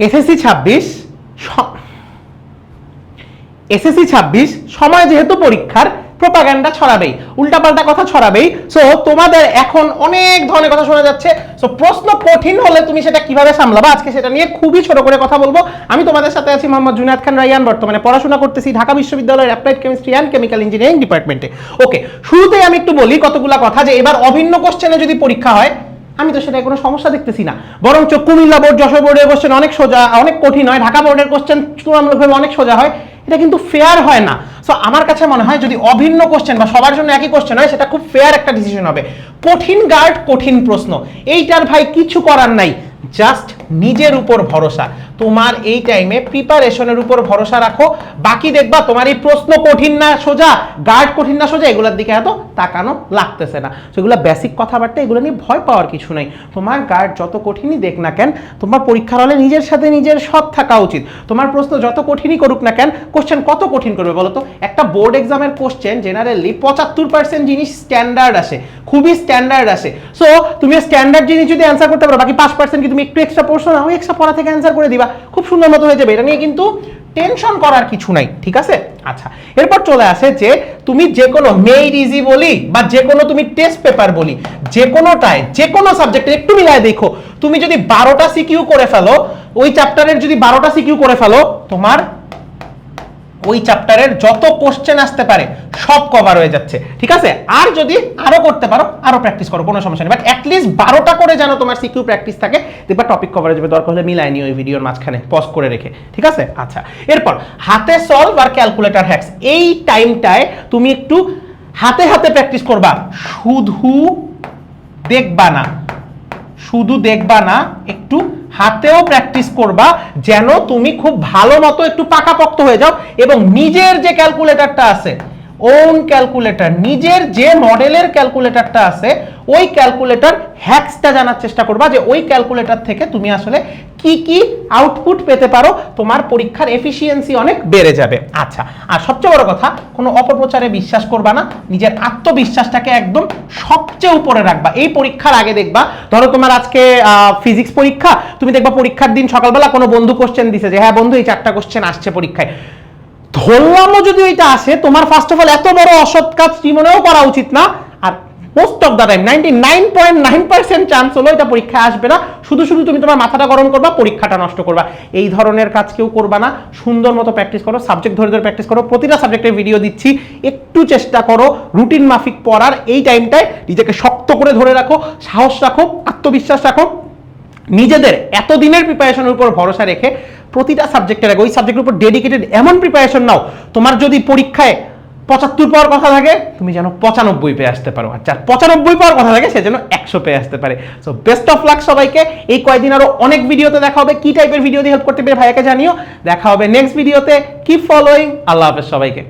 SSC 26 সময় যেহেতু পরীক্ষার প্রোপাগান্ডা ছড়াবেই, উল্টাপাল্টা কথা ছড়াবেই। সো তোমাদের এখন অনেক ধরনের কথা শোনা যাচ্ছে। সো প্রশ্ন কঠিন হলে তুমি সেটা কিভাবে সামলাবা, আজকে সেটা নিয়ে খুবই ছোট করে কথা বলবো। আমি তোমাদের সাথে আছি মোহাম্মদ জুনায়েদ খান রাইয়ান, বর্তমানে পড়াশোনা করতেছি ঢাকা বিশ্ববিদ্যালয়ের applied chemistry and chemical engineering ডিপার্টমেন্টে। ওকে, শুরুতেই আমি একটু বলি কতগুলা কথা, যে এবার অভিন্ন কোশ্চেনে যদি পরীক্ষা হয়, আমি তো সেটা কোনো সমস্যা দেখতেছি না, বরঞ্চ কুমিল্লা বোর্ড, যশোর বোর্ডের কোশ্চেন অনেক সোজা, অনেক কঠিন হয়, ঢাকা বোর্ডের কোশ্চেন তুলনামূলকভাবে অনেক সোজা হয়, এটা কিন্তু ফেয়ার হয় না। সো আমার কাছে মনে হয় যদি অভিন্ন কোশ্চেন বা সবার জন্য একই কোশ্চেন হয়, সেটা খুব ফেয়ার একটা ডিসিশন হবে। কঠিন গার্ড, কঠিন প্রশ্ন, এইটার ভাই কিছু করার নাই, জাস্ট নিজের উপর ভরসা। তোমার এই টাইমে প্রিপারেশনের উপর ভরসা রাখো, বাকি দেখবা তোমার এই প্রশ্ন কঠিন না সোজা, গার্ড কঠিন না সোজা, এগুলোর দিকে এত তাকানো লাগতেছে না। সেগুলো বেসিক কথাবার্তা, এগুলো নিয়ে ভয় পাওয়ার কিছু নাই। তোমার গার্ড যত কঠিনই দেখ না কেন, তোমার পরীক্ষার হলে নিজের সাথে নিজের সৎ থাকা উচিত। তোমার প্রশ্ন যত কঠিনই করুক না কেন, কোশ্চেন কত কঠিন করবে বলো তো? একটা বোর্ড এক্সামের কোশ্চেন জেনারেলি 75% জিনিস স্ট্যান্ডার্ড আসে, খুবই স্ট্যান্ডার্ড আসে। সো তুমি স্ট্যান্ডার্ড জিনিস যদি অ্যান্সার করতে পারো, বাকি 5% কি তুমি একটু এক্সট্রা পড়ছো না, ওই এক্সট্রা পড়া থেকে অ্যান্সার করে দিবা, খুব সুন্দর মতো হয়ে যাবে। এটা নিয়ে কিন্তু টেনশন করার কিছু নাই, ঠিক আছে? আচ্ছা, এরপর চলে আসে যে তুমি যে কোনো মেড ইজি বলি বা যে কোনো তুমি টেস্ট পেপার বলি, যে কোনোটায় যে কোনো সাবজেক্টে একটু মিলায় দেখো, তুমি যদি 12টা সিকিউ করে ফেলো, ওই চ্যাপ্টারের যদি 12টা সিকিউ করে ফেলো, তোমার ওই চ্যাপ্টারের যত কোশ্চেন আসতে পারে সব কভার হয়ে যাচ্ছে, ঠিক আছে? আর যদি আরো করতে পারো, আরো প্র্যাকটিস করো, কোনো সমস্যা নেই, বাট অ্যাটলিস্ট 12টা করে যেন তোমার সিকিউ প্র্যাকটিস থাকে, দেখবা টপিক কভারেজ হবে। দরকার হলে মিলাই নিও ওই ভিডিওর মাঝখানে পজ করে রেখে, ঠিক আছে? আচ্ছা, এরপর হাতে সলভ আর ক্যালকুলেটর হ্যাক্স, এই টাইমটায় তুমি একটু হাতে হাতে প্র্যাকটিস করবা, শুধু দেখবা না, একটু হাতেও প্র্যাকটিস করবা, যেন তুমি খুব ভালো মতো একটু পাকাপোক্ত হয়ে যাও। এবং নিজের যে ক্যালকুলেটরটা আছে, ওন ক্যালকুলেটর, নিজের যে মডেলের ক্যালকুলেটরটা আছে, ওই ক্যালকুলেটর হ্যাক্সটা জানার চেষ্টা করবা, যে ওই ক্যালকুলেটর থেকে তুমি আসলে কি কি আউটপুট পেতে পারো, তোমার পরীক্ষার এফিসিয়েন্সি অনেক বেড়ে যাবে। আচ্ছা, আর সবচেয়ে বড় কথা, কোনো অপপ্রচারে বিশ্বাস করবা না, নিজের আত্মবিশ্বাসটাকে একদম সবচেয়ে উপরে রাখবা। এই পরীক্ষার আগে দেখবা, ধরো তোমার আজকে ফিজিক্স পরীক্ষা, তুমি দেখবা পরীক্ষার দিন সকালবেলা কোনো বন্ধু কোশ্চেন দিছে যে হ্যাঁ বন্ধু এই 4টা কোশ্চেন আসছে পরীক্ষায়, ধরলামও যদি ওইটা আসে, তোমার ফার্স্ট অফ অল এত বড় অসৎ কাজ জীবনেও করা উচিত না। আর most of the time 99.9% chance হলো এটা পরীক্ষায় আসবে না। শুধু তুমি তোমার মাথাটা গরম করবা, পরীক্ষাটা নষ্ট করবা। এই ধরনের কাজ কেউ করবা না, সুন্দর মতো প্র্যাকটিস করো, সাবজেক্ট ধরে ধরে প্র্যাকটিস করো। প্রতিটা সাবজেক্টের ভিডিও দিচ্ছি, একটু চেষ্টা করো রুটিন মাফিক পড়ার। এই টাইমটায় নিজেকে শক্ত করে ধরে রাখো, সাহস রাখো, আত্মবিশ্বাস রাখো, নিজেদের এতদিনের প্রিপারেশনের উপর ভরসা রেখে প্রতিটা সাবজেক্টের আগে ওই সাবজেক্টের উপর ডেডিকেটেড এমন প্রিপারেশন নাও, তোমার যদি পরীক্ষায় 75 পাওয়ার কথা থাকে, তুমি যেন 95 পেয়ে আসতে পারো, আর যার 95 পাওয়ার কথা থাকে সে যেন 100 পেয়ে আসতে পারে। সো বেস্ট অফ লাক সবাইকে। এই কয়েকদিন আরো অনেক ভিডিওতে দেখা হবে, কি টাইপের ভিডিও দিয়ে হেল্প করতে পেরে ভাইয়াকে জানিও। দেখা হবে নেক্সট ভিডিওতে, কিপ ফলোইং। আল্লাহ হাফেজ সবাইকে।